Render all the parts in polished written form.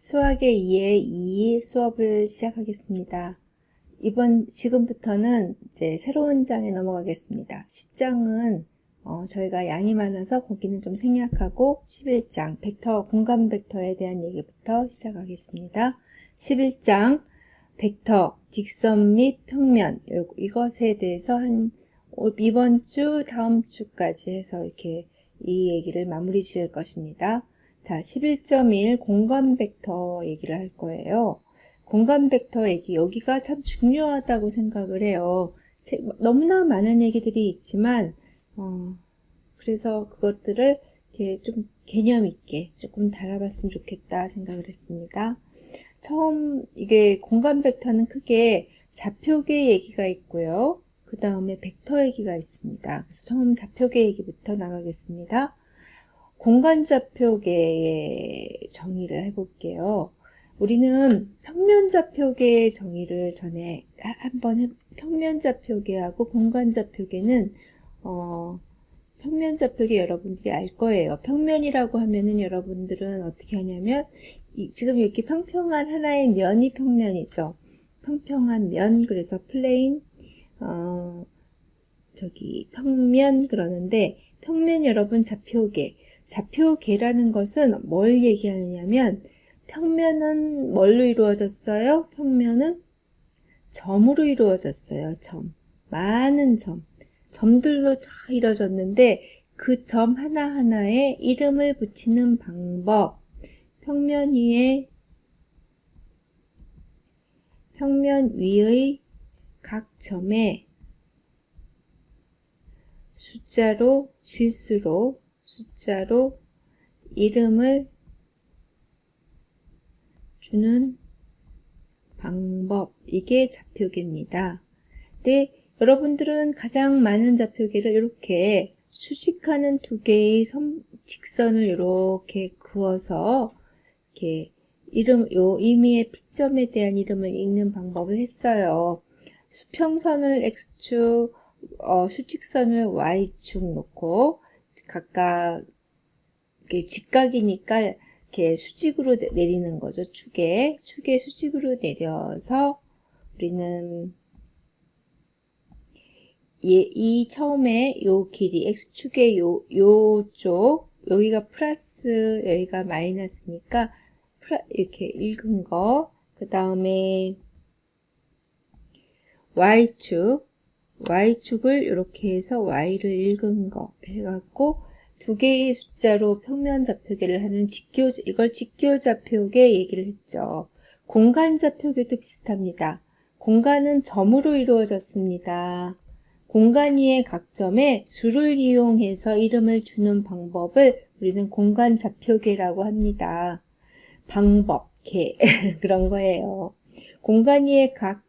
수학의 2의 2 수업을 시작하겠습니다. 지금부터는 이제 새로운 장에 넘어가겠습니다. 10장은 저희가 양이 많아서 거기는 좀 생략하고 11장 공간 벡터에 대한 얘기부터 시작하겠습니다. 11장 벡터, 직선 및 평면 이것에 대해서 이번 주, 다음 주까지 해서 이렇게 이 얘기를 마무리 지을 것입니다. 자, 11.1 공간 벡터 얘기를 할 거예요. 공간 벡터 얘기, 여기가 참 중요하다고 생각을 해요. 너무나 많은 얘기들이 있지만, 그래서 그것들을 이렇게 좀 개념 있게 조금 다뤄봤으면 좋겠다 생각을 했습니다. 이게 공간 벡터는 크게 좌표계 얘기가 있고요. 그 다음에 벡터 얘기가 있습니다. 그래서 처음 좌표계 얘기부터 나가겠습니다. 공간 좌표계의 정의를 해볼게요. 우리는 평면 좌표계의 정의를 전에 평면 좌표계하고 공간 좌표계는 평면 좌표계 여러분들이 알 거예요. 평면이라고 하면은 여러분들은 어떻게 하냐면 지금 이렇게 평평한 하나의 면이 평면이죠. 평평한 면, 그래서 플레인 평면 그러는데, 평면 여러분 좌표계라는 것은 뭘 얘기하느냐면, 평면은 뭘로 이루어졌어요? 평면은 점으로 이루어졌어요. 많은 점들로 다 이루어졌는데, 그 점 하나하나에 이름을 붙이는 방법, 평면 위의 각 점에 실수로 이름을 주는 방법, 이게 좌표계입니다. 근데 여러분들은 가장 많은 좌표계를 이렇게 수직하는 두 개의 직선을 이렇게 그어서 이렇게 의미의 P점에 대한 이름을 읽는 방법을 했어요. 수평선을 X축, 수직선을 Y축 놓고 각각 이렇게 직각이니까 이렇게 수직으로 내리는 거죠. 축에 수직으로 내려서 우리는 이 처음에 요 길이 X축의 요쪽, 여기가 플러스 여기가 마이너스니까 이렇게 읽은 거, 그 다음에 Y축을 이렇게 해서 Y를 읽은 거 해갖고 두 개의 숫자로 평면 좌표계를 하는 이걸 직교 좌표계 얘기를 했죠. 공간 좌표계도 비슷합니다. 공간은 점으로 이루어졌습니다. 공간 위의 각 점에 수를 이용해서 이름을 주는 방법을 우리는 공간 좌표계라고 합니다. 그런 거예요. 공간 위의 각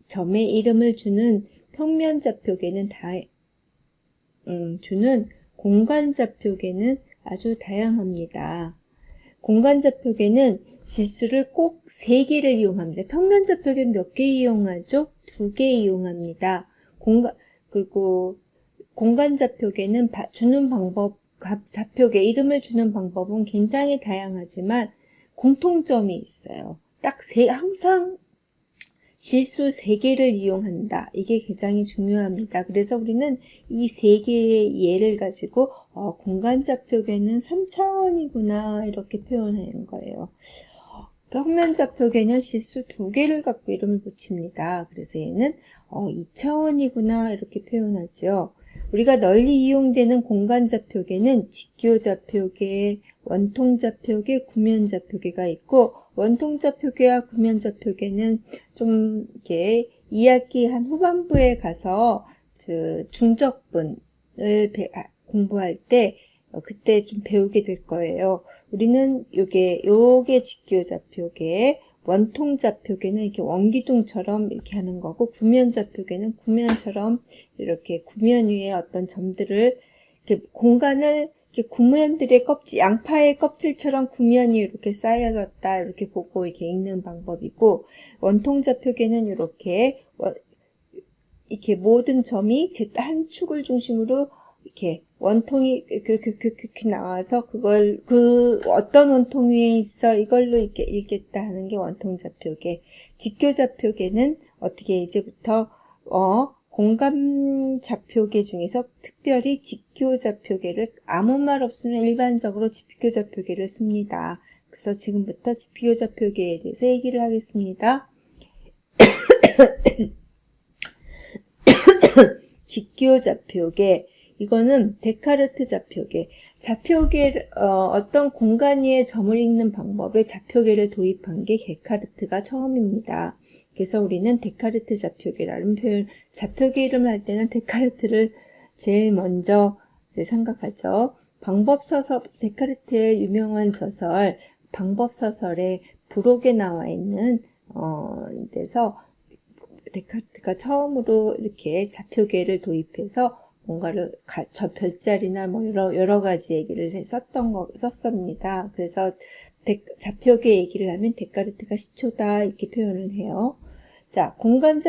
점에 이름을 주는 평면 좌표계는 공간 좌표계는 아주 다양합니다. 공간 좌표계는 실수를 꼭 3개를 이용합니다. 평면 좌표계는 몇 개 이용하죠? 2개 이용합니다. 그리고 공간 좌표계는 좌표계 이름을 주는 방법은 굉장히 다양하지만 공통점이 있어요. 항상 실수 3개를 이용한다. 이게 굉장히 중요합니다. 그래서 우리는 이 3개의 예를 가지고 공간 좌표계는 3차원이구나 이렇게 표현하는 거예요. 평면 좌표계는 실수 2개를 갖고 이름을 붙입니다. 그래서 얘는 2차원이구나 이렇게 표현하죠. 우리가 널리 이용되는 공간 좌표계는 직교 좌표계, 원통 좌표계, 구면 좌표계가 있고, 원통 좌표계와 구면 좌표계는 좀 이렇게 2학기 한 후반부에 가서 중적분을 공부할 때 그때 좀 배우게 될 거예요. 우리는 요게 직교 좌표계, 원통 좌표계는 이렇게 원기둥처럼 이렇게 하는 거고, 구면 좌표계는 구면처럼 이렇게 구면 위에 어떤 점들을 이렇게 공간을 이렇게 구면들의 양파의 껍질처럼 구면이 이렇게 쌓여졌다 이렇게 보고 이렇게 읽는 방법이고, 원통 좌표계는 이렇게 모든 점이 한 축을 중심으로 이렇게 원통이 이렇게 나와서 그걸 어떤 원통 위에 있어 이걸로 읽겠다 하는 게 원통 좌표계. 직교 좌표계는 어떻게 이제부터 공간 좌표계 중에서 특별히 직교 좌표계를 아무 말 없으면 일반적으로 직교 좌표계를 씁니다. 그래서 지금부터 직교 좌표계에 대해서 얘기를 하겠습니다. 직교 좌표계, 이거는 데카르트 좌표계. 좌표계, 어떤 공간 위에 점을 읽는 방법에 좌표계를 도입한 게 데카르트가 처음입니다. 그래서 우리는 데카르트 좌표계라는 표현, 좌표계 이름을 할 때는 데카르트를 제일 먼저 생각하죠. 방법서설, 데카르트의 유명한 저설, 방법서설에 부록에 나와 있는, 데서 데카르트가 처음으로 이렇게 좌표계를 도입해서 뭔가를 저 별자리나 뭐 여러 가지 얘기를 썼습니다. 그래서 좌표계 얘기를 하면 데카르트가 시초다 이렇게 표현을 해요. 자, 공간의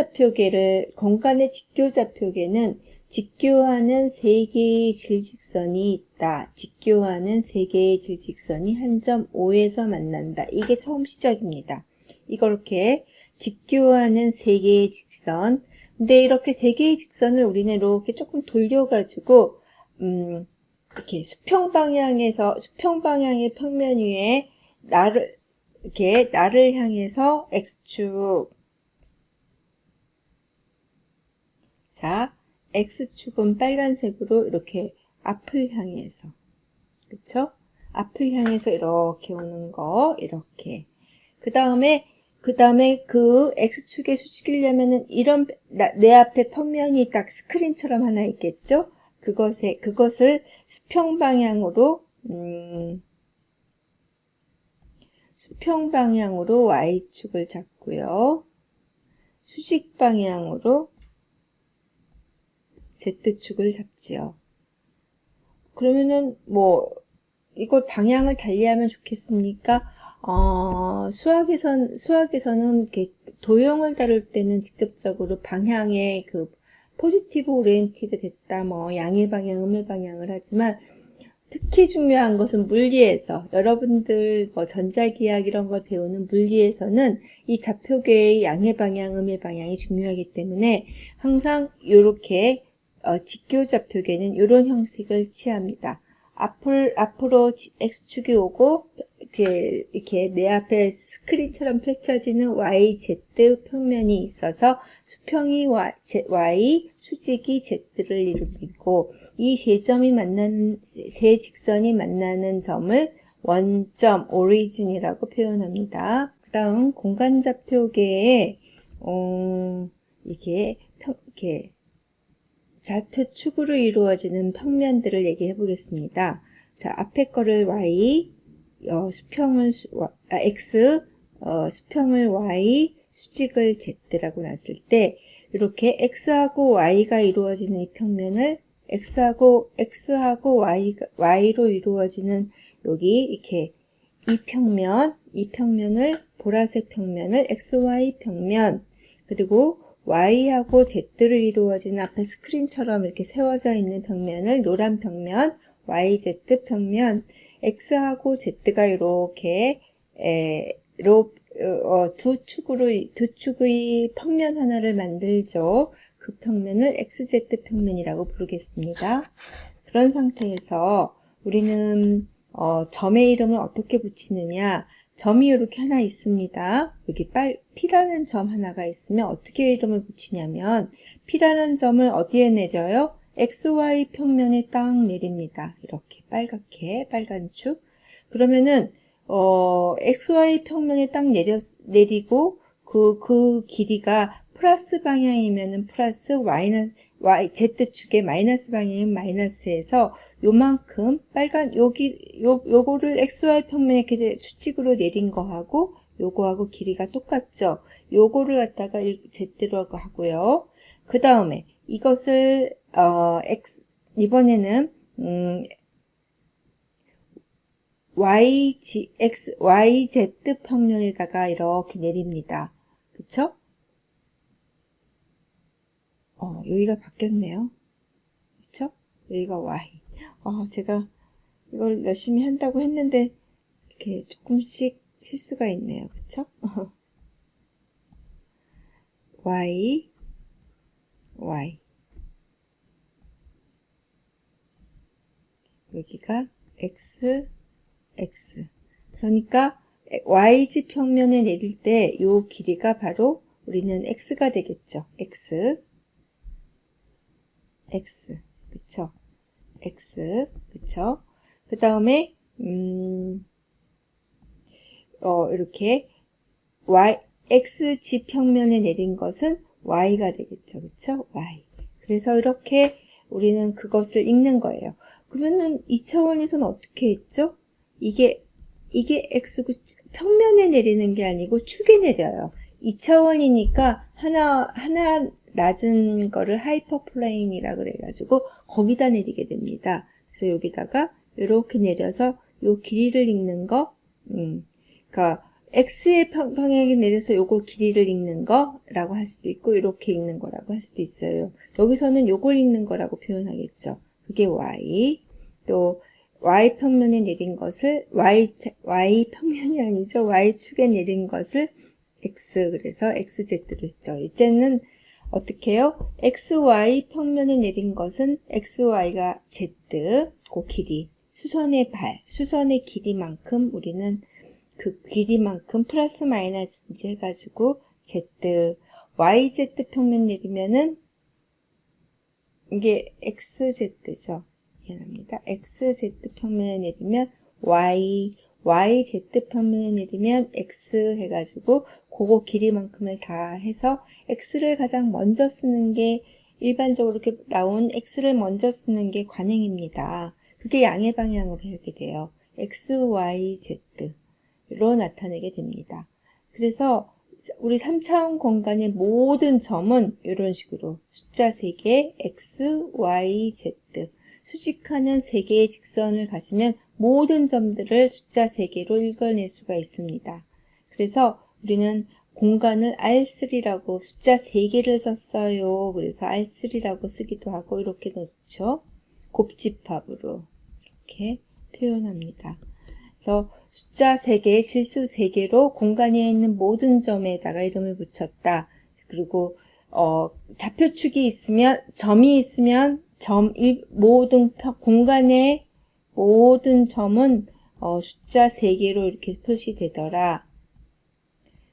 직교 좌표계는 직교하는 세 개의 질직선이 있다. 직교하는 세 개의 질직선이 한 점 O에서 만난다. 이게 처음 시작입니다. 이렇게 직교하는 세 개의 직선. 근데 이렇게 세 개의 직선을 우리는 이렇게 조금 돌려가지고, 이렇게 수평 방향의 평면 위에 나를 향해서 X축. 자, X축은 빨간색으로 이렇게 앞을 향해서. 그쵸? 앞을 향해서 이렇게 오는 거, 이렇게. 그 다음에 그 X축에 수직이려면은 내 앞에 평면이 딱 스크린처럼 하나 있겠죠? 그것을 수평 방향으로 Y축을 잡고요. 수직 방향으로 Z축을 잡지요. 그러면은 이걸 방향을 달리하면 좋겠습니까? 수학에서는 이렇게 도형을 다룰 때는 직접적으로 방향에 포지티브 오리엔티드 됐다, 양의 방향, 음의 방향을 하지만 특히 중요한 것은 물리에서, 여러분들 전자기학 이런 걸 배우는 물리에서는 이 좌표계의 양의 방향, 음의 방향이 중요하기 때문에 항상 이렇게 직교 좌표계는 이런 형식을 취합니다. 앞으로 X축이 오고, 이렇게 내 앞에 스크린처럼 펼쳐지는 YZ 평면이 있어서 수평이 Y, 수직이 Z를 이루고, 이 세 직선이 만나는 점을 원점, 오리진이라고 표현합니다. 그 다음, 공간좌표계에, 이렇게 좌표축으로 이루어지는 평면들을 얘기해 보겠습니다. 자, 앞에 거를 Y, X, 수평을 Y, 수직을 Z라고 놨을 때, 이렇게 X하고 Y가 이루어지는 이 평면을 X하고 Y로 이루어지는 여기 이렇게 이 평면을 보라색 평면을 XY 평면, 그리고 Y하고 Z를 이루어지는 앞에 스크린처럼 이렇게 세워져 있는 평면을 노란 평면, YZ 평면, X하고 Z가 이렇게 두 축의 평면 하나를 만들죠. 그 평면을 XZ 평면이라고 부르겠습니다. 그런 상태에서 우리는 점의 이름을 어떻게 붙이느냐? 점이 이렇게 하나 있습니다. 여기 P라는 점 하나가 있으면 어떻게 이름을 붙이냐면 P라는 점을 어디에 내려요? XY 평면에 딱 내립니다. 이렇게 빨간 축. 그러면은 XY 평면에 딱 내리고 그 길이가 플러스 방향이면은 플러스 Z축의 마이너스 방향이면 마이너스에서 요만큼 요거를 XY 평면에 이렇게 수직으로 내린 거하고 요거하고 길이가 똑같죠. 요거를 갖다가 Z라고 하고요. 그 다음에 이것을 이번에는 YZ 평면에다가 이렇게 내립니다. 그쵸? 여기가 바뀌었네요. 그쵸? 여기가 Y. 제가 이걸 열심히 한다고 했는데 이렇게 조금씩 실수가 있네요. 그쵸? y 여기가 x 그러니까 y지 평면에 내릴 때 요 길이가 바로 우리는 x가 되겠죠. x 그쵸? 그쵸? 그 다음에 이렇게 x지 평면에 내린 것은 y가 되겠죠. 그쵸? y. 그래서 이렇게 우리는 그것을 읽는 거예요. 그러면은 2차원에서는 어떻게 했죠? 이게 x고 평면에 내리는 게 아니고 축에 내려요. 2차원이니까 하나 낮은 거를 하이퍼플레인이라 그래가지고 거기다 내리게 됩니다. 그래서 여기다가 이렇게 내려서 요 길이를 읽는 거, 그러니까 x의 방향에 내려서 요걸 길이를 읽는 거라고 할 수도 있고 이렇게 읽는 거라고 할 수도 있어요. 여기서는 요걸 읽는 거라고 표현하겠죠. 그게 y. 또 y 평면에 내린 것을 y 평면이 아니죠. y축에 내린 것을 x 그래서 xz로 했죠. 이때는 어떻게 해요? xy 평면에 내린 것은 xy가 z 그 길이 수선의 길이만큼 우리는 그 길이만큼 플러스 마이너스 해가지고 z yz 평면 내리면은 이게 xz죠. 미안합니다. xz 평면에 내리면 yz 평면에 내리면 x 해가지고 그거 길이만큼을 다 해서 x를 가장 먼저 쓰는 게 일반적으로 이렇게 나온 x를 먼저 쓰는 게 관행입니다. 그게 양의 방향으로 하게 돼요. x, y, z로 나타내게 됩니다. 그래서 우리 3차원 공간의 모든 점은 이런 식으로 숫자 3개 x, y, z 수직하는 3개의 직선을 가시면 모든 점들을 숫자 3개로 읽어낼 수가 있습니다. 그래서 우리는 공간을 R3라고 숫자 3개를 썼어요. 그래서 R3라고 쓰기도 하고 이렇게 넣죠. 곱집합으로 이렇게 표현합니다. 그래서 숫자 3개, 실수 3개로 공간에 있는 모든 점에다가 이름을 붙였다. 그리고 좌표축이 있으면 점이 있으면 모든 공간의 모든 점은 숫자 3개로 이렇게 표시되더라.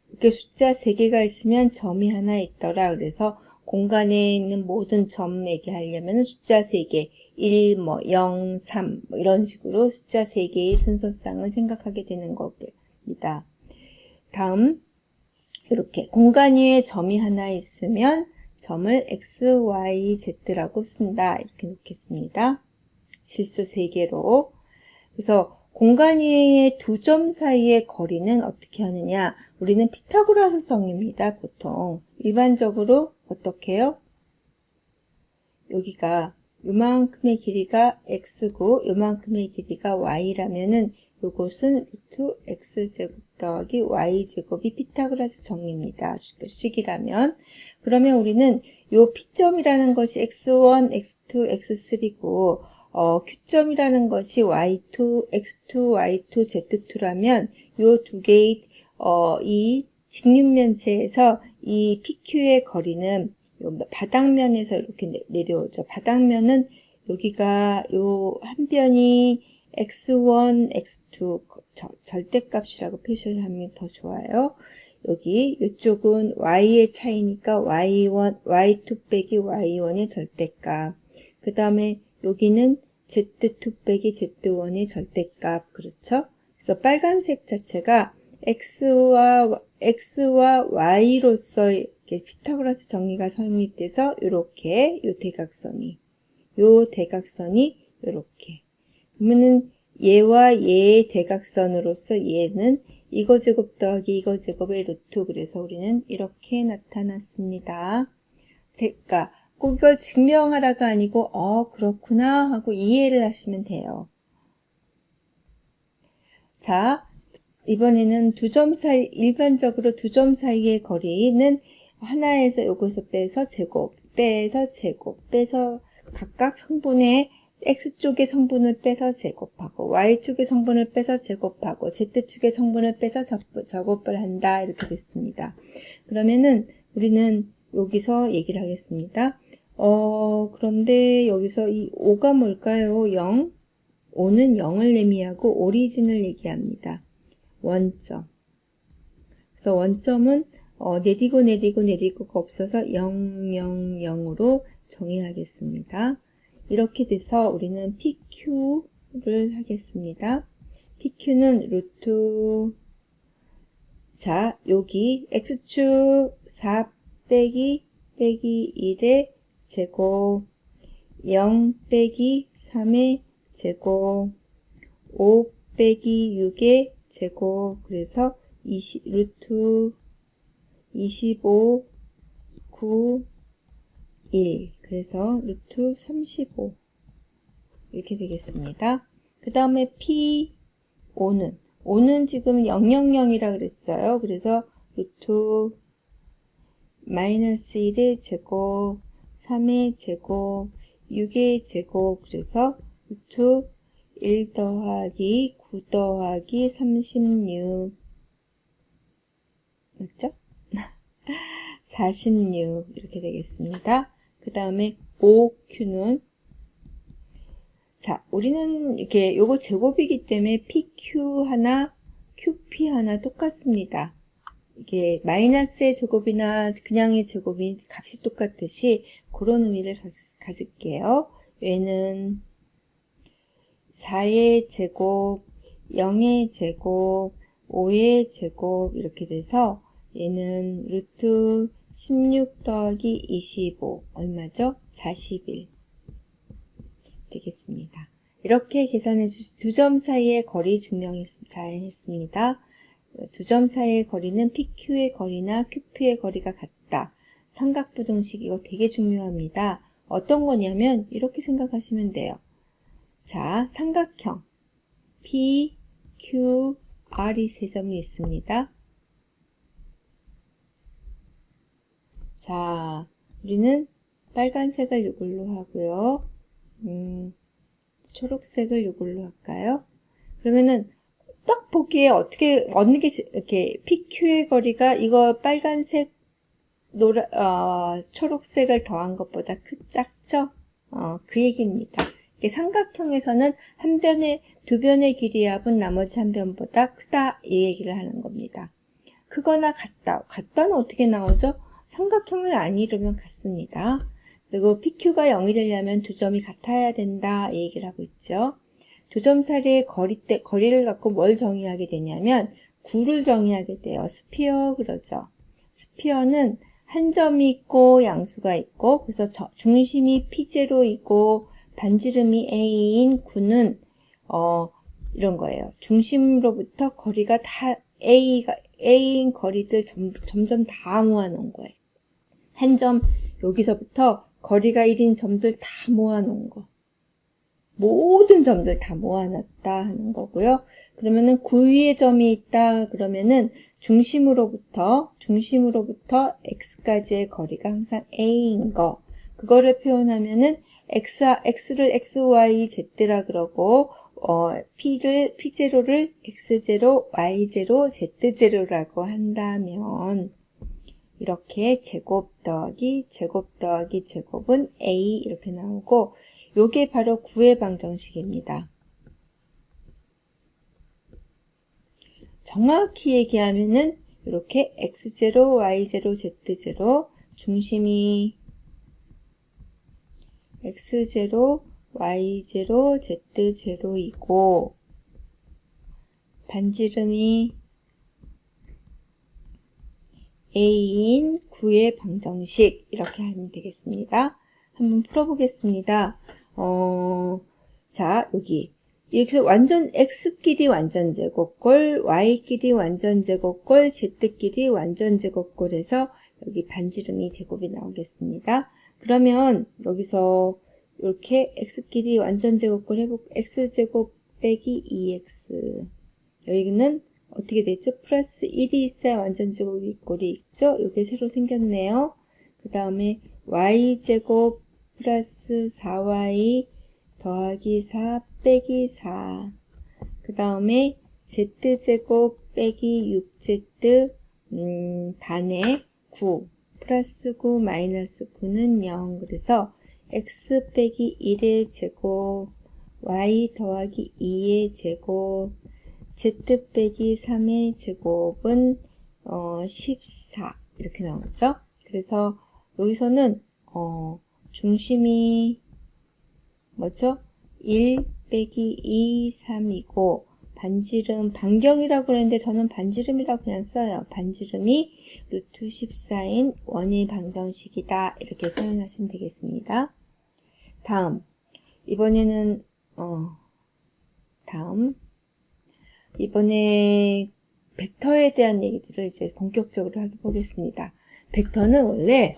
이렇게 숫자 3개가 있으면 점이 하나 있더라. 그래서 공간에 있는 모든 점 얘기하려면 숫자 3개 1, 0, 3 이런 식으로 숫자 3개의 순서상을 생각하게 되는 겁니다. 다음 이렇게 공간 위에 점이 하나 있으면 점을 x, y, z라고 쓴다. 이렇게 놓겠습니다. 실수 3개로. 그래서 공간 위의 두 점 사이의 거리는 어떻게 하느냐? 우리는 피타고라스 성입니다. 보통 일반적으로 어떻게 해요? 여기가 요만큼의 길이가 x고 요만큼의 길이가 y라면은 요것은 루트 x제곱 더하기 y제곱이 피타고라스 정리입니다. 수식이라면. 그러면 우리는 요 P점이라는 것이 x1, x2, x3고 Q점이라는 것이 y2, x2, y2, z2라면 요 두 개의 이 직육면체에서 이 PQ의 거리는 바닥면에서 이렇게 내려오죠. 바닥면은 여기가 요 한 변이 x1, x2 절대값이라고 표시를 하면 더 좋아요. 여기 이쪽은 y의 차이니까 y2 빼기 y1의 절대값. 그 다음에 여기는 z2 빼기 z1의 절대값. 그렇죠? 그래서 빨간색 자체가 x와 y로서 이렇게 피타고라스 정리가 성립돼서 이렇게 요 대각선이 이렇게. 그러면은 얘와 얘의 대각선으로서 얘는 이거 제곱 더하기 이거 제곱의 루트. 그래서 우리는 이렇게 나타났습니다. 그러니까 꼭 이걸 증명하라가 아니고 그렇구나 하고 이해를 하시면 돼요. 자, 이번에는 일반적으로 두 점 사이의 거리는 하나에서 요것을 빼서 제곱, 빼서 각각 성분의 X쪽의 성분을 빼서 제곱하고 Y쪽의 성분을 빼서 제곱하고 Z축의 성분을 빼서 제곱을 한다. 이렇게 됐습니다. 그러면은 우리는 여기서 얘기를 하겠습니다. 그런데 여기서 이 5가 뭘까요? 0. 5는 0을 의미하고 오리진을 얘기합니다. 원점. 그래서 원점은 내리고가 없어서 0, 0, 0으로 정의하겠습니다. 이렇게 돼서 우리는 PQ를 하겠습니다. PQ는 루트, 자, 여기 X축 4 빼기 1의 제곱, 0 빼기 3의 제곱, 5 빼기 6의 제곱, 그래서 루트 25, 9, 1. 그래서 루트 35. 이렇게 되겠습니다. 그 다음에 P5는 지금 000이라 그랬어요. 그래서 루트 마이너스 1의 제곱, 3의 제곱, 6의 제곱, 그래서 루트 1 더하기 9 더하기 36. 맞죠? 46 이렇게 되겠습니다. 그 다음에 5Q는, 자, 우리는 이렇게 요거 제곱이기 때문에 PQ 하나, QP 하나 똑같습니다. 이게 마이너스의 제곱이나 그냥의 제곱이 값이 똑같듯이 그런 의미를 가질게요. 얘는 4의 제곱, 0의 제곱, 5의 제곱 이렇게 돼서 얘는 루트 16 더하기 25 얼마죠? 41 되겠습니다. 이렇게 계산해 주시 두 점 사이의 거리 잘 했습니다. 두 점 사이의 거리는 PQ의 거리나 QP의 거리가 같다. 삼각부등식 이거 되게 중요합니다. 어떤 거냐면 이렇게 생각하시면 돼요. 자, 삼각형 P, Q, R이 세 점이 있습니다. 자, 우리는 빨간색을 이걸로 하고요. 초록색을 이걸로 할까요? 그러면은 딱 보기에 어느 게 이렇게 PQ의 거리가 이거 빨간색, 초록색을 더한 것보다 작죠? 그 얘기입니다. 삼각형에서는 두 변의 길이의 합은 나머지 한 변보다 크다 이 얘기를 하는 겁니다. 크거나 같다는 어떻게 나오죠? 삼각형을 안 이루면 같습니다. 그리고 PQ가 0이 되려면 두 점이 같아야 된다 이 얘기를 하고 있죠. 두 점 사이의 거리를 갖고 뭘 정의하게 되냐면 9를 정의하게 돼요. 스피어 그러죠. 스피어는 한 점이 있고 양수가 있고 그래서 중심이 P0이고 반지름이 A인 9는 이런 거예요. 중심으로부터 거리가 다 A인 거리들 점점 다 모아놓은 거예요. 한 점 여기서부터 거리가 1인 점들 다 모아놓은 거. 모든 점들 다 모아놨다 하는 거고요. 그러면은 9 위에 점이 있다 그러면은 중심으로부터 x까지의 거리가 항상 a인 거. 그거를 표현하면은 x를 x, y, z라 그러고 p0를 x0, y0, z0라고 한다면 이렇게 제곱 더하기 제곱은 a 이렇게 나오고 요게 바로 9의 방정식입니다. 정확히 얘기하면은 이렇게 x0, y0, z0 중심이 x0, y0, z0이고 반지름이 a인 9의 방정식 이렇게 하면 되겠습니다. 한번 풀어보겠습니다. 자, 여기 이렇게 완전 x끼리 완전 제곱골, y끼리 완전 제곱골, z끼리 완전 제곱골에서 여기 반지름이 제곱이 나오겠습니다. 그러면 여기서 이렇게 x끼리 완전 제곱골 해볼까? x제곱 빼기 2x 여기는 어떻게 되죠? 플러스 1이 있어야 완전 제곱이 꼴이 있죠? 이게 새로 생겼네요. 그 다음에 y제곱 플러스 4y 더하기 4 빼기 4. 그 다음에 z제곱 빼기 6z 반에 9 플러스 9 마이너스 9는 0. 그래서 x 빼기 1의 제곱 y 더하기 2의 제곱 z 빼기 3의 제곱은 14 이렇게 나오죠. 그래서 여기서는 중심이 뭐죠? 1 빼기 2, 3이고 반지름, 반경이라고 그랬는데 저는 반지름이라고 그냥 써요. 반지름이 루트 14인 원의 방정식이다. 이렇게 표현하시면 되겠습니다. 다음, 이번에는 이번에 벡터에 대한 얘기들을 이제 본격적으로 해보겠습니다. 벡터는 원래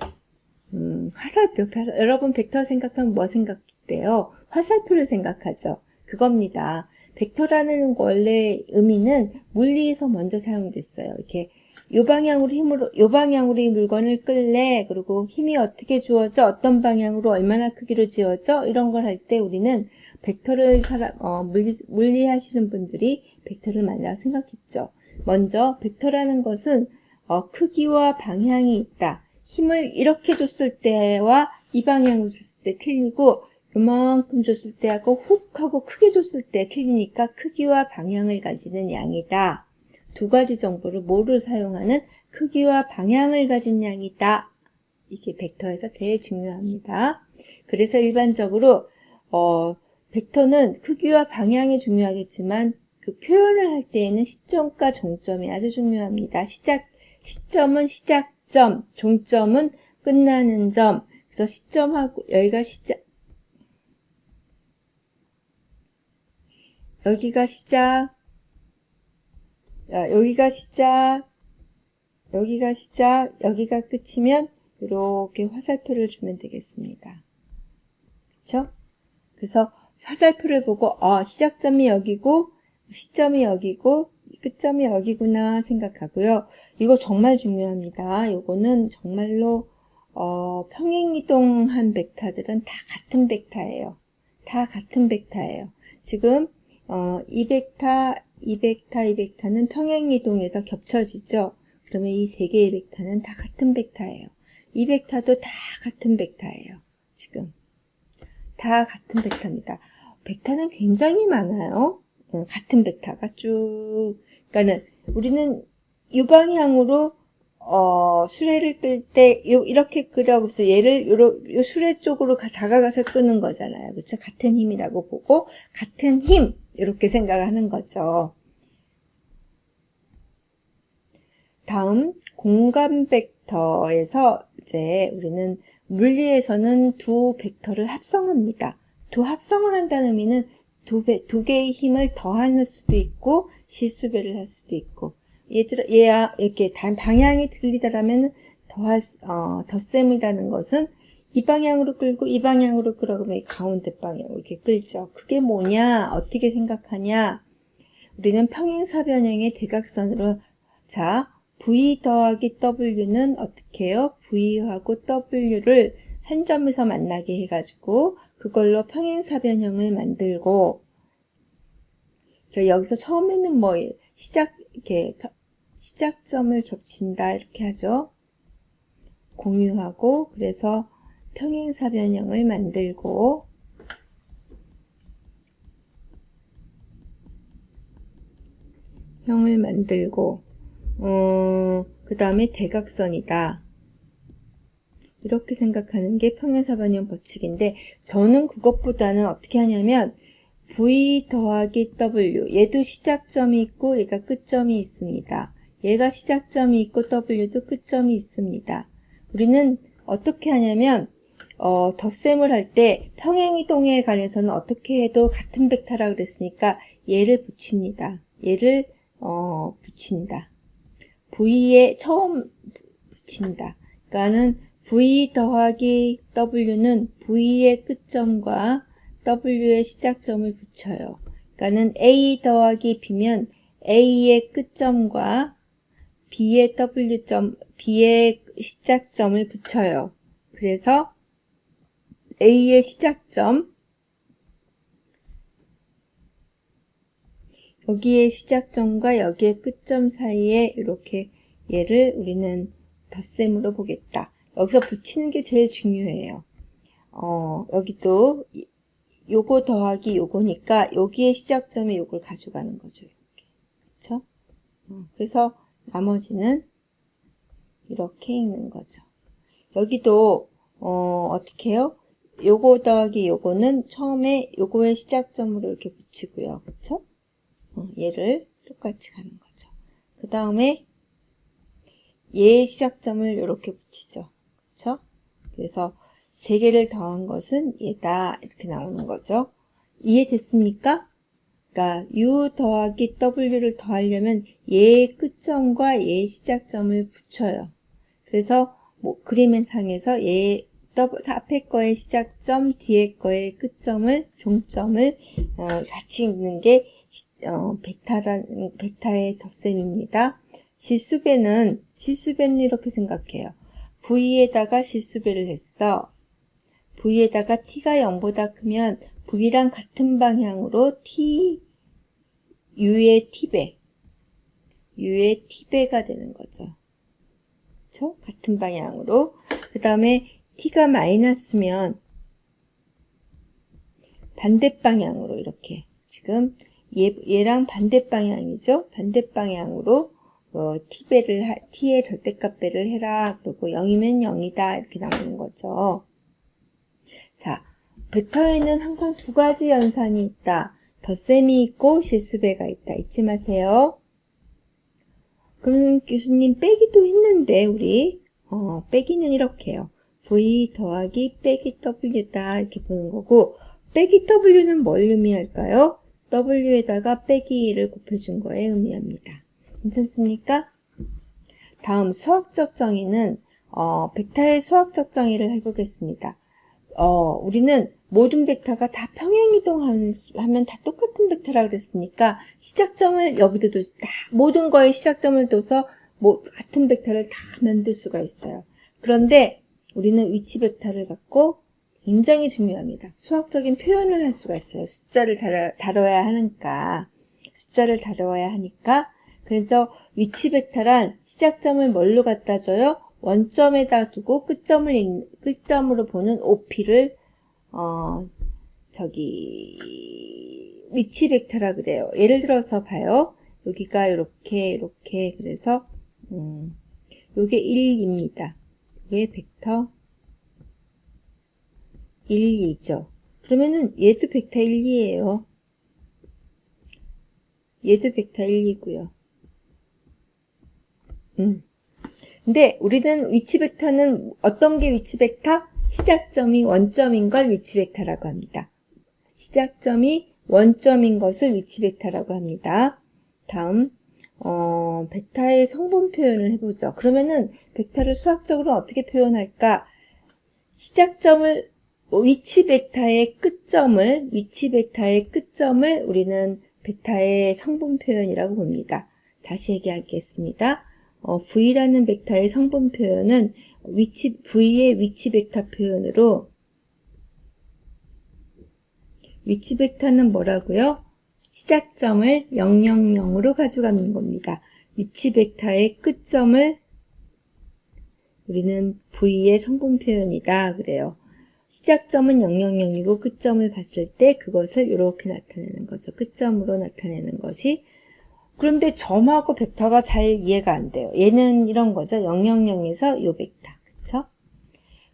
화살표, 여러분 벡터 생각하면 뭐 생각돼요? 화살표를 생각하죠. 그겁니다. 벡터라는 원래 의미는 물리에서 먼저 사용됐어요. 이렇게 요 방향으로 이 물건을 끌래. 그리고 힘이 어떻게 주어져? 어떤 방향으로 얼마나 크기로 지어져? 이런 걸 할 때 우리는 벡터를 물리 하시는 분들이 벡터를 만나 생각했죠. 먼저 벡터라는 것은 크기와 방향이 있다. 힘을 이렇게 줬을 때와 이 방향으로 줬을 때 틀리고 요만큼 줬을 때하고 훅 하고 크게 줬을 때 틀리니까 크기와 방향을 가지는 양이다. 두 가지 정보를 뭐를 사용하는 크기와 방향을 가진 양이다. 이게 벡터에서 제일 중요합니다. 그래서 일반적으로 벡터는 크기와 방향이 중요하겠지만 그 표현을 할 때에는 시점과 종점이 아주 중요합니다. 시점은 시작점, 종점은 끝나는 점. 그래서 시점하고 여기가 시작, 여기가 시작, 여기가 시작, 여기가 시작, 여기가 끝이면 이렇게 화살표를 주면 되겠습니다. 그렇죠? 그래서 화살표를 보고 시작점이 여기고 시점이 여기고 끝점이 여기구나 생각하고요. 이거 정말 중요합니다. 이거는 정말로 평행이동한 벡터들은 다 같은 벡터예요. 다 같은 벡터예요. 지금 이 벡터는 평행이동에서 겹쳐지죠. 그러면 이 세 개의 벡터는 다 같은 벡터예요. 이 벡터도 다 같은 벡터예요. 지금 다 같은 벡터입니다. 벡터는 굉장히 많아요. 같은 벡터가 쭉. 그러니까는 우리는 이 방향으로 수레를 끌 때 이렇게 끄려고 해서 얘를 요 수레 쪽으로 다가가서 끄는 거잖아요. 그렇죠? 같은 힘이라고 보고 같은 힘 이렇게 생각하는 거죠. 다음 공간 벡터에서 이제 우리는 물리에서는 두 벡터를 합성합니다. 두 합성을 한다는 의미는 두 개의 힘을 더할 수도 있고 실수배를 할 수도 있고 얘야 이렇게 방향이 틀리다라면 덧셈이라는 것은 이 방향으로 끌고 이 방향으로 끌어가면 가운데 방향으로 이렇게 끌죠. 그게 뭐냐? 어떻게 생각하냐? 우리는 평행사변형의 대각선으로 자 V 더하기 W는 어떻게 해요? V하고 W를 한 점에서 만나게 해가지고 그걸로 평행사변형을 만들고 여기서 처음에는 뭐 이렇게 시작점을 겹친다 이렇게 하죠. 공유하고 그래서 평행사변형을 만들고 그 다음에 대각선이다. 이렇게 생각하는 게 평행사변형 법칙인데 저는 그것보다는 어떻게 하냐면 V 더하기 W 얘도 시작점이 있고 얘가 끝점이 있습니다. 얘가 시작점이 있고 W도 끝점이 있습니다. 우리는 어떻게 하냐면 덧셈을 할 때 평행이동에 관해서는 어떻게 해도 같은 벡터라 그랬으니까 얘를 붙입니다. 얘를 붙인다. V에 처음 붙인다. 그러니까는 V 더하기 W는 V의 끝점과 W의 시작점을 붙여요. 그러니까는 A 더하기 B면 A의 끝점과 B의 B의 시작점을 붙여요. 그래서 A의 시작점 여기에 시작점과 여기에 끝점 사이에 이렇게 얘를 우리는 덧셈으로 보겠다. 여기서 붙이는 게 제일 중요해요. 여기도 요거 더하기 요거니까 여기에 시작점에 요걸 가져가는 거죠. 이렇게. 그쵸? 그래서 나머지는 이렇게 읽는 거죠. 여기도 어떻게 해요? 요거 더하기 요거는 처음에 요거의 시작점으로 이렇게 붙이고요. 그쵸? 얘를 똑같이 가는 거죠. 그 다음에 얘의 시작점을 이렇게 붙이죠. 그쵸? 그래서 세 개를 더한 것은 얘다. 이렇게 나오는 거죠. 이해됐습니까? 그러니까 U 더하기 W를 더하려면 얘의 끝점과 얘의 시작점을 붙여요. 그래서 뭐 그림의 상에서 얘의 앞에 거의 시작점, 뒤에 거의 끝점을, 종점을 같이 읽는 게 벡터의 덧셈입니다. 실수배는 이렇게 생각해요. V에다가 실수배를 했어. V에다가 T가 0보다 크면 V랑 같은 방향으로 U의 T배가 되는 거죠. 그쵸? 같은 방향으로. 그 다음에 T가 마이너스면 반대 방향으로 이렇게 지금 얘랑 반대 방향이죠. 반대 방향으로 T의 절대값배를 해라. 그리고 0이면 0이다. 이렇게 나오는 거죠. 자, 벡터에는 항상 두 가지 연산이 있다. 덧셈이 있고 실수배가 있다. 잊지 마세요. 그럼 교수님 빼기도 했는데 우리 빼기는 이렇게 해요. V 더하기 빼기 W다 이렇게 보는 거고 빼기 W는 뭘 의미할까요? W에다가 빼기 1을 곱해준 거에 의미합니다. 괜찮습니까? 다음 수학적 정의는 벡터의 수학적 정의를 해보겠습니다. 우리는 모든 벡터가 다 평행이동하면 다 똑같은 벡터라 그랬으니까 시작점을 여기도 다 모든 거에 시작점을 둬서 같은 벡터를 다 만들 수가 있어요. 그런데 우리는 위치 벡터를 갖고 굉장히 중요합니다. 수학적인 표현을 할 수가 있어요. 숫자를 다뤄야 하니까 그래서 위치 벡터란 시작점을 뭘로 갖다 줘요? 원점에다 두고 끝점으로 보는 OP를 위치 벡터라 그래요. 예를 들어서 봐요. 여기가 이렇게 그래서 요게 1입니다. 요게 벡터 1, 2죠. 그러면은 얘도 벡터 1, 2예요. 얘도 벡터 1, 2고요. 근데 우리는 위치 벡터는 어떤 게 위치 벡터? 시작점이 원점인 걸 위치 벡터라고 합니다. 시작점이 원점인 것을 위치 벡터라고 합니다. 다음 벡터의 성분 표현을 해보죠. 그러면은 벡터를 수학적으로 어떻게 표현할까? 시작점을 위치 벡터의 끝점을 우리는 벡터의 성분 표현이라고 봅니다. 다시 얘기하겠습니다. V라는 벡터의 성분 표현은 V의 위치 벡터 표현으로 위치 벡터는 뭐라고요? 시작점을 000으로 가져가는 겁니다. 위치 벡터의 끝점을 우리는 V의 성분 표현이다 그래요. 시작점은 000이고 끝점을 봤을 때 그것을 이렇게 나타내는 거죠. 끝점으로 나타내는 것이. 그런데 점하고 벡터가 잘 이해가 안 돼요. 얘는 이런 거죠. 000에서 요 벡터. 그쵸?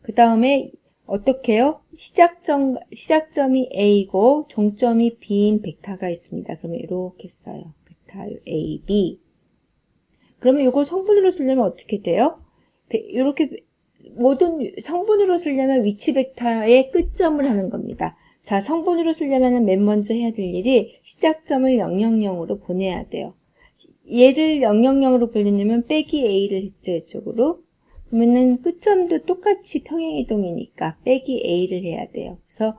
그 다음에 어떻게 해요? 시작점이 A고 종점이 B인 벡터가 있습니다. 그러면 이렇게 써요. 벡터 A, B. 그러면 이걸 성분으로 쓰려면 어떻게 돼요? 이렇게 모든 성분으로 쓰려면 위치 벡터의 끝점을 하는 겁니다. 자, 성분으로 쓰려면 맨 먼저 해야 될 일이 시작점을 000으로 보내야 돼요. 얘를 000으로 보내려면 빼기 A를 했죠, 이쪽으로. 그러면은 끝점도 똑같이 평행이동이니까 빼기 A를 해야 돼요. 그래서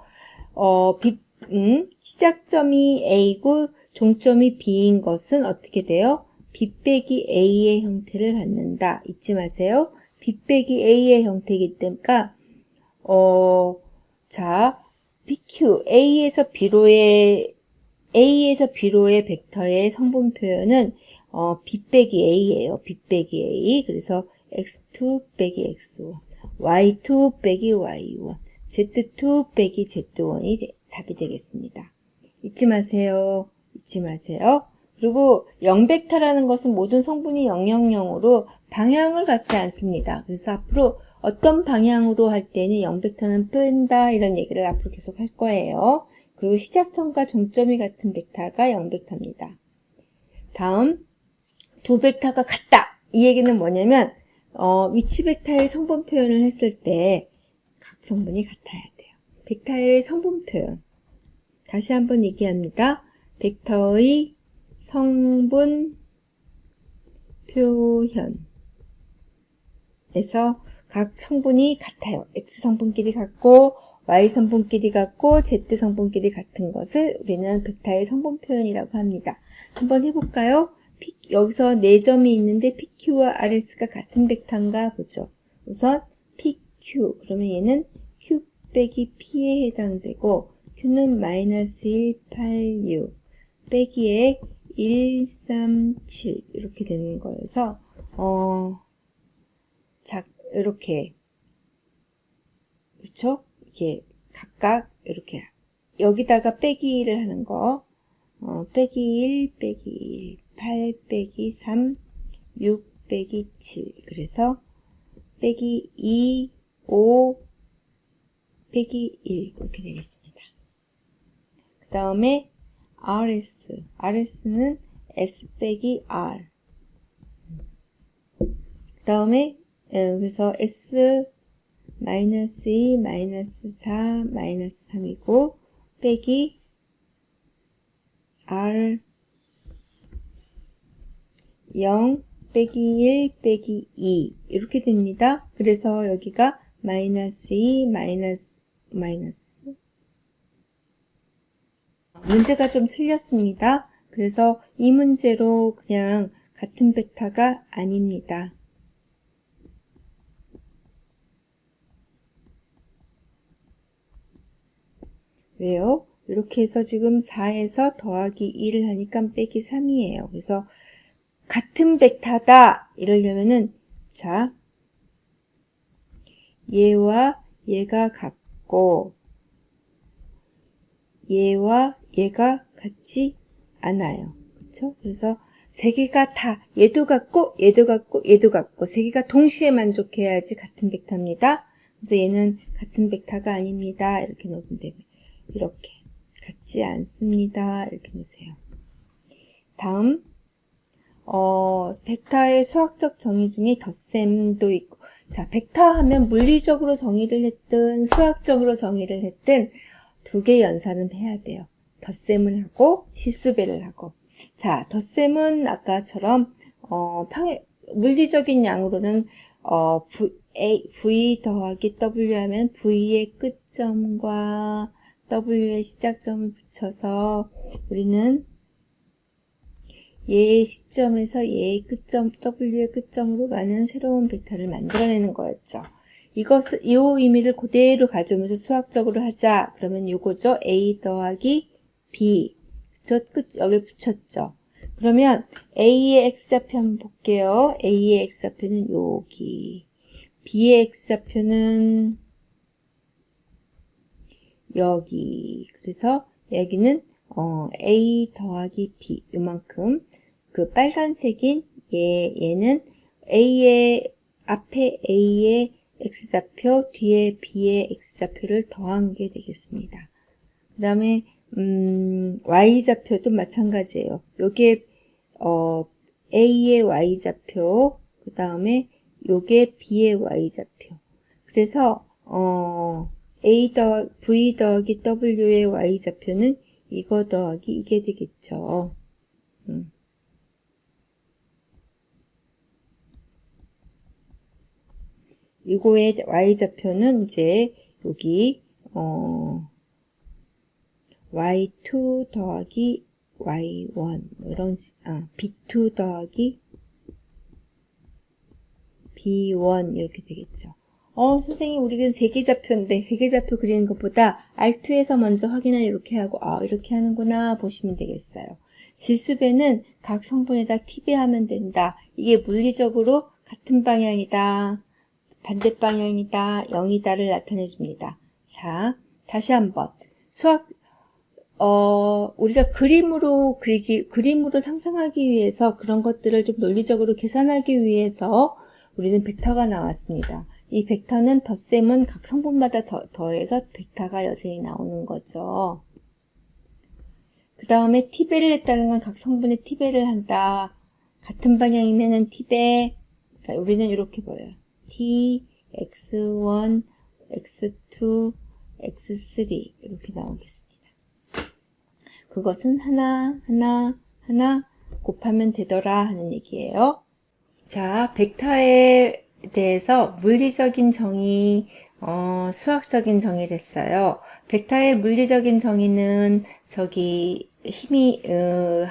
시작점이 A고 종점이 B인 것은 어떻게 돼요? B 빼기 A의 형태를 갖는다. 잊지 마세요. B 빼기 A의 형태이기 때문에 자, BQ, A에서 B로의 A에서 B로의 벡터의 성분 표현은 B 빼기 A예요. B 빼기 A. 그래서 X2 빼기 X1, Y2 빼기 Y1, Z2 빼기 Z1이 답이 되겠습니다. 잊지 마세요. 잊지 마세요. 그리고 0벡터라는 것은 모든 성분이 000으로 방향을 갖지 않습니다. 그래서 앞으로 어떤 방향으로 할 때는 0벡터는 뺀다 이런 얘기를 앞으로 계속 할 거예요. 그리고 시작점과 종점이 같은 벡터가 0벡터입니다. 다음 두 벡터가 같다. 이 얘기는 뭐냐면 위치 벡터의 성분 표현을 했을 때 각 성분이 같아야 돼요. 벡터의 성분 표현 다시 한번 얘기합니다. 벡터의 성분 표현에서 각 성분이 같아요. X 성분끼리 같고 Y 성분끼리 같고 Z 성분끼리 같은 것을 우리는 벡터의 성분 표현이라고 합니다. 한번 해볼까요? 여기서 4점이 있는데 PQ와 RS가 같은 벡터인가 보죠. 우선 PQ 그러면 얘는 Q 빼기 P에 해당되고 Q는 마이너스 1, 8, 6 빼기에 1, 3, 7 이렇게 되는 거여서 이렇게 그렇죠? 이렇게 각각 이렇게 여기다가 빼기를 하는 거 빼기 1, 빼기 1, 8 빼기 3, 6 빼기 7 그래서 빼기 2, 5 빼기 1 이렇게 되겠습니다. 그 다음에 RS는 S 빼기 R 그 다음에 그래서 S 마이너스 2, 마이너스 4, 마이너스 3이고 빼기 R 0 빼기 1 빼기 2 이렇게 됩니다. 그래서 여기가 마이너스 2 마이너스 문제가 좀 틀렸습니다. 그래서 이 문제로 그냥 같은 벡터가 아닙니다. 왜요? 이렇게 해서 지금 4에서 더하기 2를 하니까 빼기 3이에요. 그래서 같은 벡터다 이러려면은 자 얘와 얘가 같고 얘와 얘가 같지 않아요. 그렇죠? 그래서 세 개가 다 얘도 같고 얘도 같고 얘도 같고 세 개가 동시에 만족해야지 같은 벡터입니다. 그래서 얘는 같은 벡터가 아닙니다. 이렇게 놓으면 되고요. 이렇게 같지 않습니다. 이렇게 놓으세요. 다음 벡터의 수학적 정의 중에 덧셈도 있고 자 벡터 하면 물리적으로 정의를 했든 수학적으로 정의를 했든 두 개의 연산은 해야 돼요. 덧셈을 하고 실수배를 하고 자 덧셈은 아까처럼 물리적인 양으로는 V 더하기 W 하면 V의 끝점과 W의 시작점을 붙여서 우리는 얘의 시점에서 얘의 끝점, W의 끝점으로 가는 새로운 벡터를 만들어내는 거였죠. 이 의미를 그대로 가져오면서 수학적으로 하자. 그러면 요거죠. A 더하기 B. 저 끝, 여기 붙였죠. 그러면 A의 X좌표 한번 볼게요. A의 X좌표는 여기. B의 X좌표는 여기. 그래서 여기는 A 더하기 B 요만큼 그 빨간색인 얘는 A의 앞에 A의 X좌표 뒤에 B의 X좌표를 더한 게 되겠습니다. 그 다음에 Y좌표도 마찬가지예요. 요게 A의 Y좌표 그 다음에 요게 B의 Y좌표 그래서 V 더하기 W의 Y좌표는 이거 더하기 이게 되겠죠. 이거의 Y좌표는 이제 여기 Y2 더하기 Y1 이런 B2 더하기 B1 이렇게 되겠죠. 선생님, 우리는 세계좌표인데, 세계좌표 그리는 것보다 알투에서 먼저 확인을 이렇게 하고, 이렇게 하는구나, 보시면 되겠어요. 실수배는 각 성분에다 t배하면 된다. 이게 물리적으로 같은 방향이다, 반대 방향이다, 0이다를 나타내줍니다. 자, 다시 한번. 우리가 그림으로 상상하기 위해서 그런 것들을 좀 논리적으로 계산하기 위해서 우리는 벡터가 나왔습니다. 이 벡터는 덧셈은 각 성분마다 더해서 벡터가 여전히 나오는 거죠. 그 다음에 t배를 했다는 건 각 성분에 t배를 한다. 같은 방향이면은 t배. 그러니까 우리는 이렇게 보여요. t, x1, x2, x3 이렇게 나오겠습니다. 그것은 하나 곱하면 되더라 하는 얘기예요. 자, 벡터에 대해서 물리적인 정의, 수학적인 정의를 했어요. 벡터의 물리적인 정의는 힘이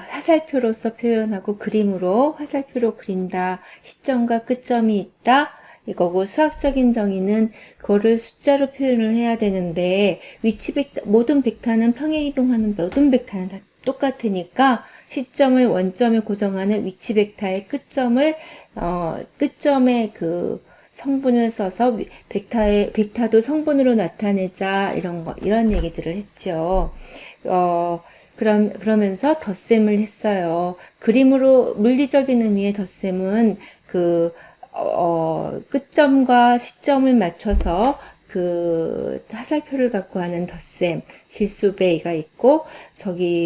화살표로서 표현하고 그림으로 화살표로 그린다. 시점과 끝점이 있다. 이거고, 수학적인 정의는 그거를 숫자로 표현을 해야 되는데, 모든 벡터는 평행이동하는 모든 벡터는 다 똑같으니까 시점을 원점에 고정하는 위치 벡터의 끝점에 그 성분을 써서 벡터도 성분으로 나타내자, 이런 얘기들을 했죠. 그러면서 덧셈을 했어요. 물리적인 의미의 덧셈은 끝점과 시점을 맞춰서 그 화살표를 갖고 하는 덧셈, 실수배가 있고,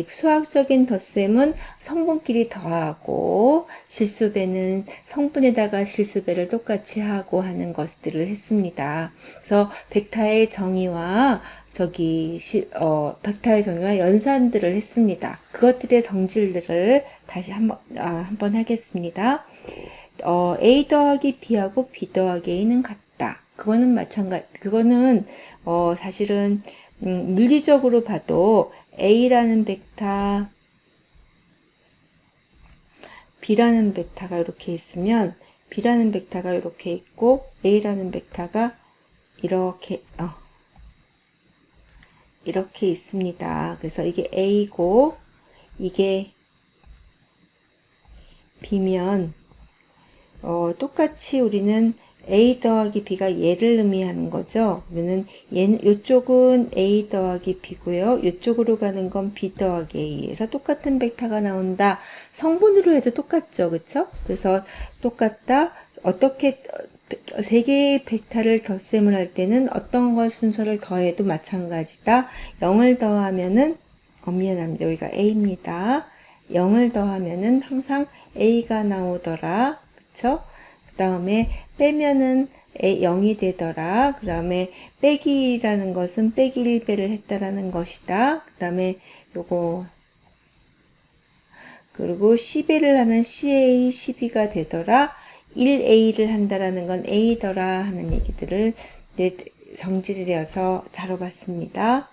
수학적인 덧셈은 성분끼리 더하고, 실수배는 성분에다가 실수배를 똑같이 하고 하는 것들을 했습니다. 그래서 벡터의 정의와 연산들을 했습니다. 그것들의 성질들을 다시 한번 하겠습니다. A 더하기 B하고 B 더하기 A는 같다. 그거는 사실은, 물리적으로 봐도 A라는 벡터, B라는 벡터가 이렇게 있으면, B라는 벡터가 이렇게 있고, A라는 벡터가 이렇게 있습니다. 그래서 이게 A고, 이게 B면, 똑같이 우리는 A 더하기 B가 얘를 의미하는 거죠. 그러면 이쪽은 A 더하기 B고요. 이쪽으로 가는 건 B 더하기 A에서 똑같은 벡터가 나온다. 성분으로 해도 똑같죠. 그쵸? 그래서 똑같다. 세 개의 벡터를 덧셈을 할 때는 어떤 걸 순서를 더해도 마찬가지다. 0을 더하면은, 미안합니다. 여기가 A입니다. 0을 더하면은 항상 A가 나오더라. 그쵸? 그 다음에 빼면은 0이 되더라. 그 다음에 빼기라는 것은 빼기 1배를 했다라는 것이다. 그 다음에 그리고 10배를 하면 CA, 12가 되더라. 1A를 한다라는 건 A더라 하는 얘기들을 정지들여서 다뤄봤습니다.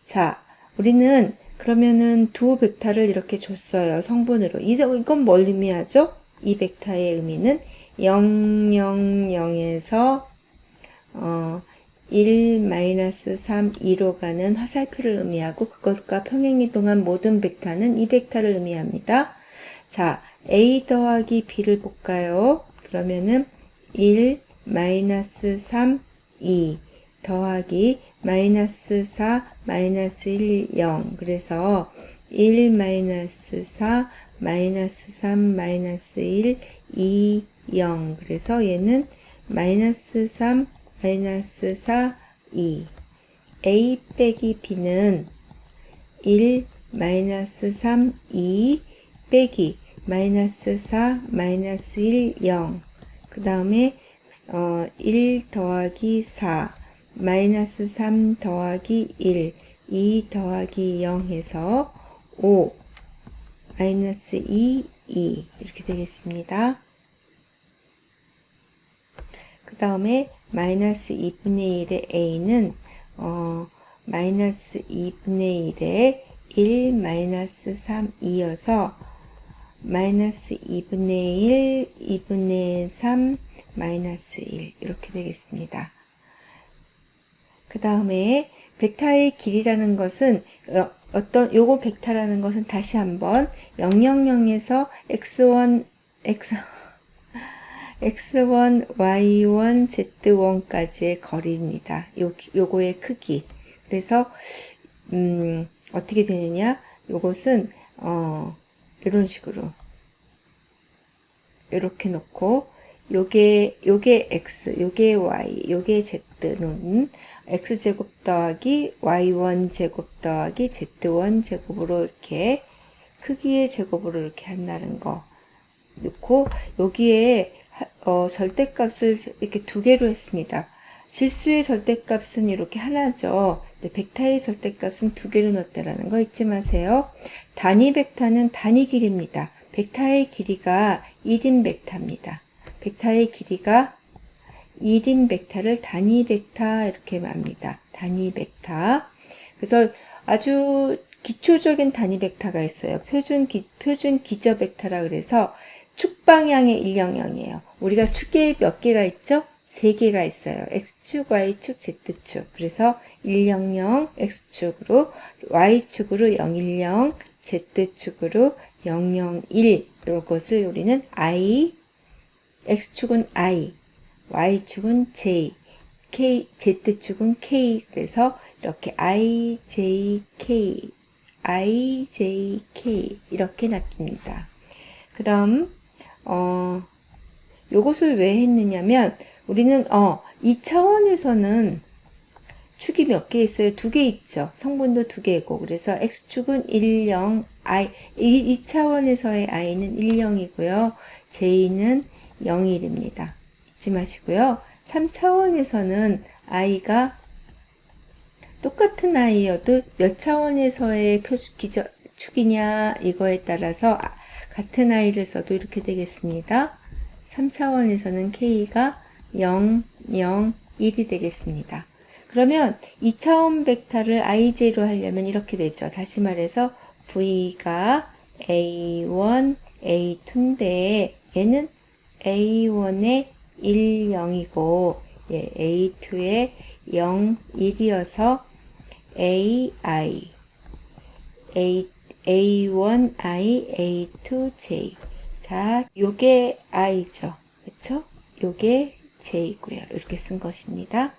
자, 우리는 그러면은 두 벡터를 이렇게 줬어요. 성분으로. 이건 뭘 의미하죠? 이 벡터의 의미는 0, 0, 0에서 1, 3, 2로 가는 화살표를 의미하고 그것과 평행이동한 모든 벡터는 이 벡터를 의미합니다. 자, A 더하기 B를 볼까요? 그러면은 1, 3, 2 더하기 -4, -1, 0. 그래서 1, -4, -3, -1, 2, 0. 그래서 얘는 -3, -4, 2. A 빼기 B는 1, -3, 2 빼기 -4, -1, 0. 그 다음에 1 더하기 4, -3 더하기 1, 2 더하기 0 해서 5, -2, 2 이렇게 되겠습니다. 그 다음에 -2분의 1의 A는 -2분의 1의 1, -3, 2여서 마이너스 2분의 1, 2분의 3, 마이너스 1 이렇게 되겠습니다. 그 다음에 벡터의 길이라는 것은 요거 벡터라는 것은 다시 한번 000에서 x1, y1, z1까지의 거리입니다. 요거의 크기. 그래서 어떻게 되느냐? 요것은 이런 식으로 이렇게 놓고 요게 x, 요게 y, 요게 z는 x제곱 더하기 y1 제곱 더하기 z1 제곱으로 이렇게 크기의 제곱으로 이렇게 한다는 거 놓고 여기에 절대값을 이렇게 두 개로 했습니다. 실수의 절대값은 이렇게 하나죠. 벡터의 절대값은 두 개로 넣었다라는 거 잊지 마세요. 단위 벡터는 단위 길이입니다. 벡터의 길이가 1인 벡터입니다. 벡터의 길이가 1인 벡터를 단위 벡터 이렇게 말합니다. 단위 벡터. 그래서 아주 기초적인 단위 벡터가 있어요. 표준 기저 벡터라 그래서 축 방향의 100이에요. 우리가 축에 몇 개가 있죠? 3개가 있어요. X축, Y축, Z축. 그래서 100, X축으로, Y축으로 010, Z축으로 001. 이것을 우리는 I, X축은 I, Y축은 J, Z축은 K. 그래서 이렇게 IJK, IJK 이렇게 놔둡니다. 그럼 요것을 왜 했느냐면 우리는 2차원에서는 축이 몇 개 있어요? 2개 있죠. 성분도 2개고 그래서 X축은 10, I 2차원에서의 I는 10이고요. J는 01입니다. 잊지 마시고요. 3차원에서는 I가 똑같은 I여도 몇 차원에서의 축이냐 이거에 따라서 같은 I를 써도 이렇게 되겠습니다. 3차원에서는 K가 0, 0, 1이 되겠습니다. 그러면 2차원 벡터를 IJ로 하려면 이렇게 되죠. 다시 말해서 V가 A1, A2인데 얘는 A1에 1, 0이고 A2에 0, 1이어서 AI, A1I, A2J. 자, 요게 I죠. 그쵸? 요게 J고요. 이렇게 쓴 것입니다.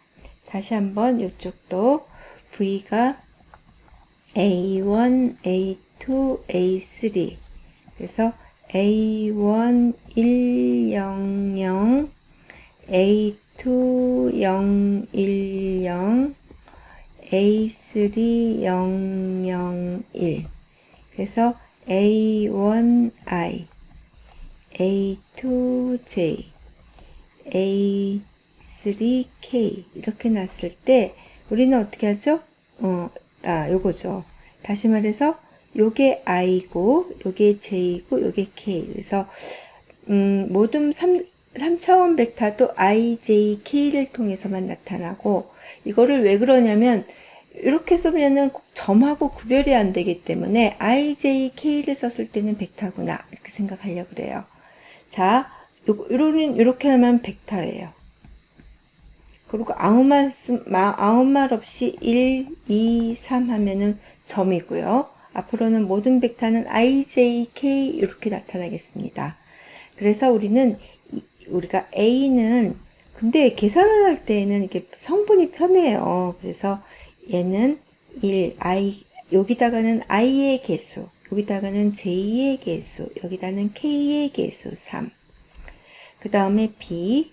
다시 한번 이쪽도 V가 A1, A2, A3. 그래서 A1, 1, 0, 0, A2, 0, 1, 0, A3, 0, 0, 1. 그래서 A1I, A2J, A3K 이렇게 놨을 때 우리는 어떻게 하죠? 요거죠. 다시 말해서 요게 I고 요게 J고 요게 K. 그래서 모든 3차원 벡터도 I, J, K를 통해서만 나타나고 이거를 왜 그러냐면 이렇게 쓰면은 점하고 구별이 안 되기 때문에 I, J, K를 썼을 때는 벡터구나 이렇게 생각하려고 그래요. 자, 이렇게 하면 벡터예요. 그리고 아무 말 없이 1, 2, 3 하면은 점이고요. 앞으로는 모든 벡터는 I, J, K 이렇게 나타나겠습니다. 그래서 우리가 A는 근데 계산을 할 때는 이게 성분이 편해요. 그래서 얘는 1, 여기다가는 I의 개수, 여기다가는 J의 개수, 여기다가는 K의 개수 3. 그 다음에 B,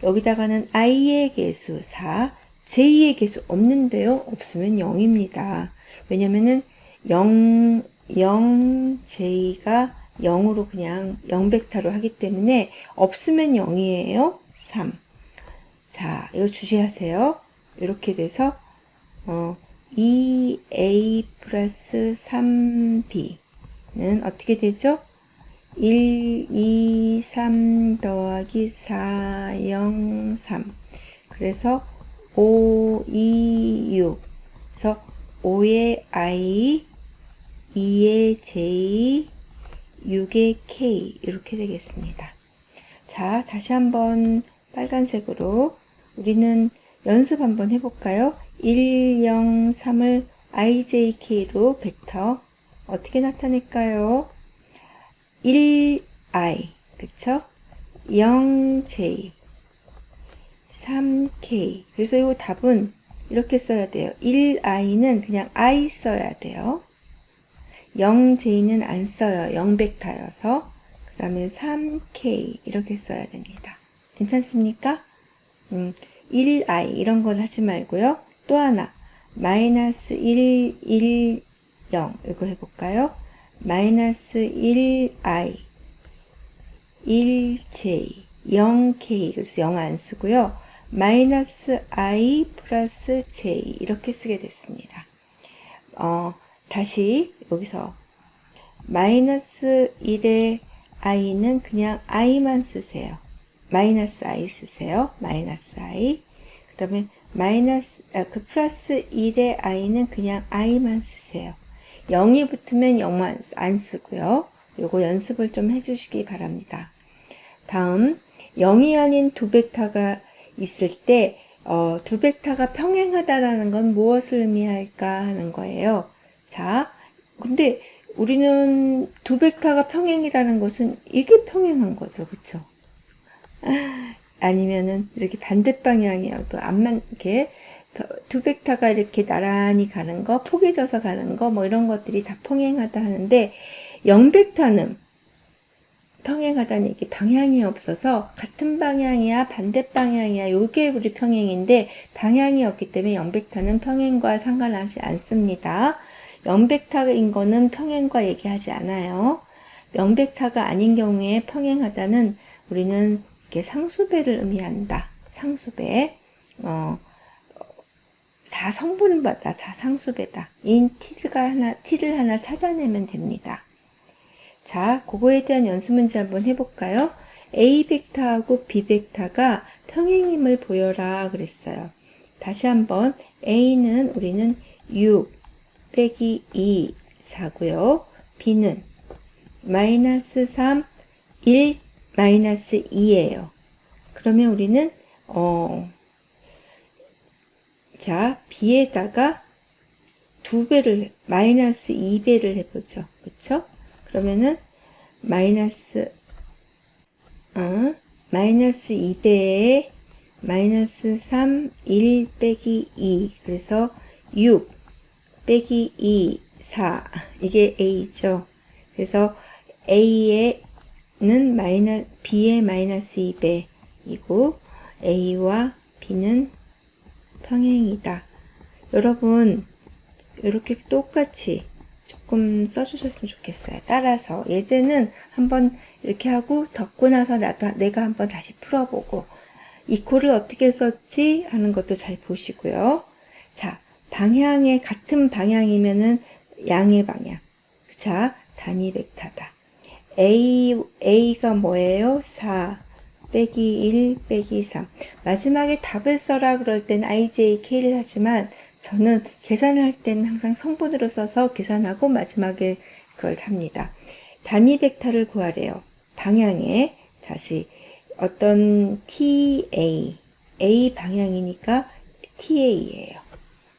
여기다가는 I의 개수 4, J의 개수 없는데요. 없으면 0입니다. 왜냐면은 0, J가 0으로 그냥 0벡터로 하기 때문에 없으면 0이에요. 3. 자, 이거 주시하세요. 이렇게 돼서 2A 플러스 3B는 어떻게 되죠? 1, 2, 3 더하기 4, 0, 3. 그래서 5, 2, 6. 그래서 5의 I, 2의 J, 6의 K 이렇게 되겠습니다. 자, 다시 한번 빨간색으로 우리는 연습 한번 해볼까요? 1, 0, 3을 ijk로 벡터 어떻게 나타낼까요? 1i 그쵸? 0j 3k 그래서 이 답은 이렇게 써야 돼요. 1i는 그냥 i 써야 돼요. 0j는 안 써요. 0벡터여서. 그러면 3k 이렇게 써야 됩니다. 괜찮습니까? 1i 이런 건 하지 말고요. 또 하나 마이너스 1, 1, 0 이거 해볼까요? 마이너스 1i 1j 0k 그래서 0 안 쓰고요. 마이너스 i 플러스 j 이렇게 쓰게 됐습니다. 다시 여기서 마이너스 1의 i는 그냥 i만 쓰세요. 마이너스 i 쓰세요. 마이너스 i. 그 다음에 그 플러스 1의 i는 그냥 i만 쓰세요. 0이 붙으면 0만 안 쓰고요. 요거 연습을 좀 해주시기 바랍니다. 다음 0이 아닌 두 벡터가 있을 때 두 벡터가 평행하다라는 건 무엇을 의미할까 하는 거예요. 자, 근데 우리는 두 벡터가 평행이라는 것은 이게 평행한 거죠. 그쵸? 아니면은 이렇게 반대 방향이어도 이렇게 두 벡터가 이렇게 나란히 가는 거, 포개져서 가는 거, 뭐 이런 것들이 다 평행하다 하는데 0벡터는 평행하다는 얘기 방향이 없어서 같은 방향이야 반대 방향이야 요게 우리 평행인데 방향이 없기 때문에 0벡터는 평행과 상관하지 않습니다. 0벡터인 거는 평행과 얘기하지 않아요. 0벡터가 아닌 경우에 평행하다는 우리는 이렇게 상수배를 의미한다. 상수배. 4성분보다 4상수배다. 인 t를 하나 찾아내면 됩니다. 자, 그거에 대한 연습 문제 한번 해볼까요? A 벡터하고 B 벡터가 평행임을 보여라 그랬어요. 다시 한번 A는 우리는 6 빼기 2 4고요. B는 마이너스 3 1 마이너스 2예요. 그러면 우리는 자, B에다가 2배를 마이너스 2배를 해보죠. 그렇죠? 그러면은 마이너스 2배에 마이너스 3 1 빼기 2 그래서 6 빼기 2 4 이게 A죠. 그래서 A는 B의 마이너스 2배이고 A와 B는 평행이다. 여러분 이렇게 똑같이 조금 써주셨으면 좋겠어요. 따라서 예제는 한번 이렇게 하고 덮고 나서 내가 한번 다시 풀어보고 이코를 어떻게 썼지 하는 것도 잘 보시고요. 자, 방향의 같은 방향이면은 양의 방향. 자, 단위 벡터다. A가 뭐예요? 4 빼기 1 빼기 3. 마지막에 답을 써라 그럴 땐 ijk를 하지만 저는 계산을 할 때는 항상 성분으로 써서 계산하고 마지막에 그걸 합니다. 단위 벡터를 구하래요. 방향에 다시 어떤 TA, A 방향이니까 TA예요.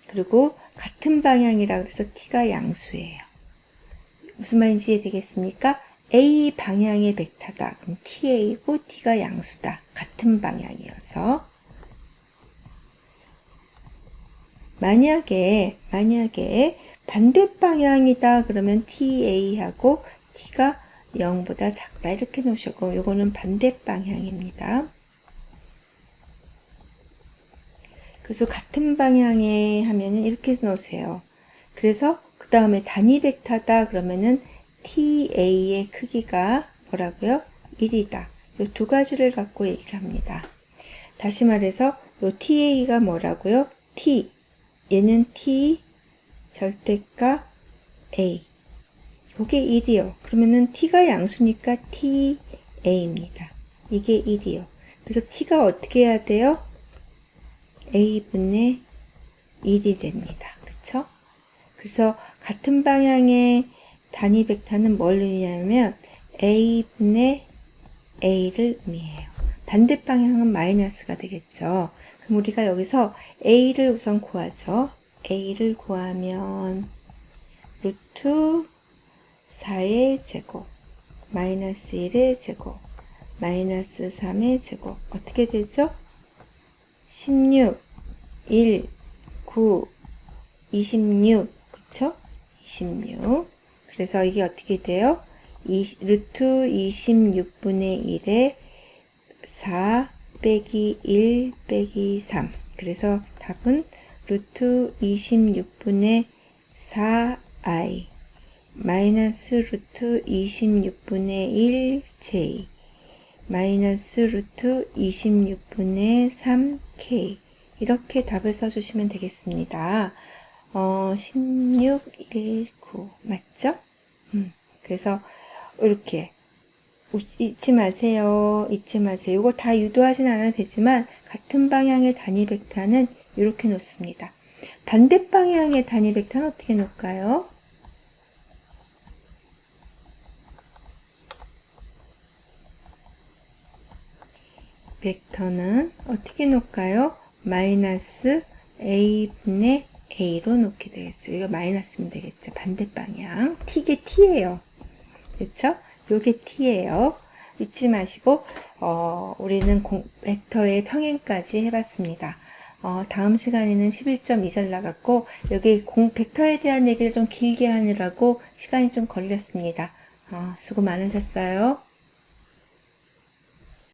그리고 같은 방향이라 그래서 T가 양수예요. 무슨 말인지 이해되겠습니까? A 방향의 벡터다. 그럼 TA고 T가 양수다. 같은 방향이어서. 만약에 반대 방향이다 그러면 TA하고 T가 0보다 작다 이렇게 놓으시고 요거는 반대 방향입니다. 그래서 같은 방향에 하면은 이렇게 놓으세요. 그래서 그 다음에 단위 벡터다 그러면은 TA의 크기가 뭐라고요? 1이다. 이 두 가지를 갖고 얘기를 합니다. 다시 말해서 요 TA가 뭐라고요? T 얘는 T 절대값 A 이게 1이요. 그러면은 T가 양수니까 TA입니다. 이게 1이요. 그래서 T가 어떻게 해야 돼요? A분의 1이 됩니다. 그쵸? 그래서 같은 방향의 단위 벡터는 뭘 의미하냐면 a분의 a를 의미해요. 반대 방향은 마이너스가 되겠죠. 그럼 우리가 여기서 a를 우선 구하죠. a를 구하면 루트 4의 제곱 마이너스 1의 제곱 마이너스 3의 제곱 어떻게 되죠? 16, 1, 9, 26 그쵸? 26 그래서 이게 어떻게 돼요? 루트 26분의 1에 4 빼기 1 빼기 3 그래서 답은 루트 26분의 4i 마이너스 루트 26분의 1j 마이너스 루트 26분의 3k 이렇게 답을 써주시면 되겠습니다. 16, 1, 9 맞죠? 그래서 이렇게 잊지 마세요. 잊지 마세요. 이거 다 유도하진 않아도 되지만 같은 방향의 단위 벡터는 이렇게 놓습니다. 반대 방향의 단위 벡터는 어떻게 놓을까요? 벡터는 어떻게 놓을까요? 마이너스 a분의 a로 놓게 되겠어요. 이거 마이너스면 되겠죠. 반대 방향. 이게 t예요. 그렇죠? 요게 t예요. 잊지 마시고 우리는 벡터의 평행까지 해봤습니다. 다음 시간에는 11.2 잘 나갔고 여기 벡터에 대한 얘기를 좀 길게 하느라고 시간이 좀 걸렸습니다. 수고 많으셨어요.